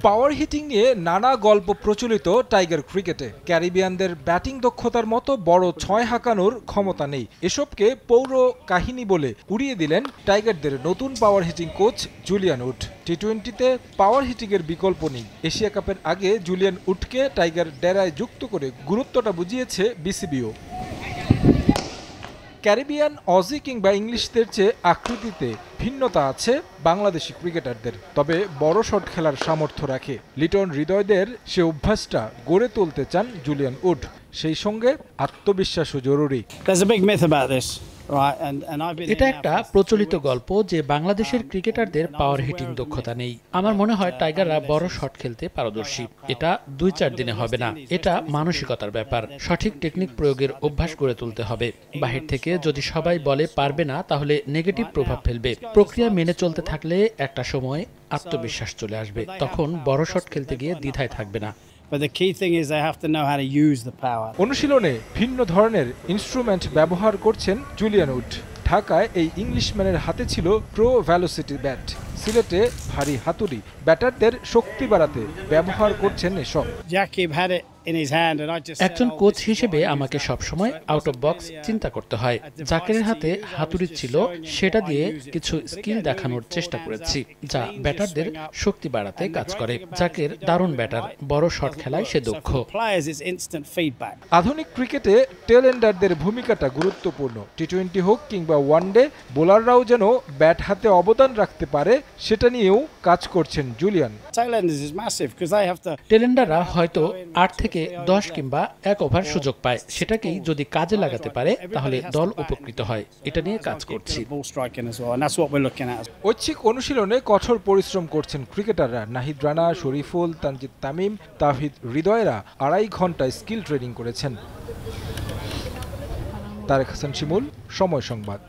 পাওয়ার heating নিয়ে নানা গল্প প্রচলিত টাইগার ক্রিকেটে। ক্যারিবিয়ানদের ব্যাটিং দক্ষতার মতো বড় ছয় হাঁকানোর ক্ষমতা নেই। এসবকে পৌর কাহিনী বলে উড়িয়ে দিলেন টাইগারদের নতুন power hitting coach Julian Wood. টি-20তে পাওয়ার হিটিংয়ের বিকল্প নেই। এশিয়া কাপের আগে জুলিয়ান উডকে টাইগার ডেরায় যুক্ত করে গুরুত্বটা বুঝিয়েছে বিসিবিও। ক্যারিবিয়ান, অজি কিংবা ইংলিশদের চেয়ে আকৃতিতে ভিন্নতা আছে বাংলাদেশি ক্রিকেটারদের, তবে বড় শট খেলার সামর্থ্য রাখে। লিটন হৃদয়দের সে অভ্যাসটা গড়ে তুলতে চান জুলিয়ান উড। সেই সঙ্গে আত্মবিশ্বাসও জরুরি। এটা একটা প্রচলিত গল্প যে বাংলাদেশের ক্রিকেটারদের পাওয়ার হিটিং দক্ষতা নেই। আমার মনে হয় টাইগাররা বড় শট খেলতে পারদর্শী। এটা 2-4 দিনে হবে না, এটা মানসিকতার ব্যাপার। সঠিক টেকনিক প্রয়োগের অভ্যাস গড়ে তুলতে হবে। বাহির থেকে যদি সবাই বলে পারবে না, তাহলে নেগেটিভ প্রভাব ফেলবে। প্রক্রিয়া মেনে চলতে থাকলে একটা সময় আত্মবিশ্বাস চলে আসবে, তখন বড় শট খেলতে গিয়ে দ্বিধায় থাকবে না। অনুশীলনে ভিন্ন ধরনের ইনস্ট্রুমেন্ট ব্যবহার করছেন জুলিয়ান উড। ঢাকায় এই ইংলিশম্যানের হাতে ছিল প্রো ভেলোসিটি ব্যাট, সিলেটে ভারী হাতুড়ি। ব্যাটারদের শক্তি বাড়াতে ব্যবহার করছেন এসব। একজন কোচ হিসেবে আমাকে সবসময় আউট অফ বক্স চিন্তা করতে হয়। জাকেরের হাতে হাতুড়ি ছিল, সেটা দিয়ে কিছু স্কিল দেখানোর চেষ্টা করেছি যা ব্যাটারদের শক্তি বাড়াতে কাজ করে। জাকের দারুণ ব্যাটার, বড় শট খেলায় সে দক্ষ। আধুনিক ক্রিকেটে টেল এন্ডারদের ভূমিকাটা গুরুত্বপূর্ণ। টি-20 হোক কিংবা ওয়ানডে, বোলাররাও যেন ব্যাট হাতে অবদান রাখতে পারে, সেটা নিয়েও কাজ করছেন জুলিয়ান। টেল এন্ডাররা হয়তো 8 থেকে 10 কিংবা 1 ওভার সুযোগ পায়। সেটাকেই যদি কাজে লাগাতে পারে তাহলে দল উপকৃত হয়। এটা নিয়ে কাজ করছি। ঐচ্ছিক অনুশীলনে কঠোর পরিশ্রম করছেন ক্রিকেটাররা। নাহিদ রানা, শরীফুল, তানজিদ তামিম, তাওহিদ হৃদয়রা 2.5 ঘন্টা স্কিল ট্রেনিং করেছেন। তারেক হাসান শিমুল, সময় সংবাদ।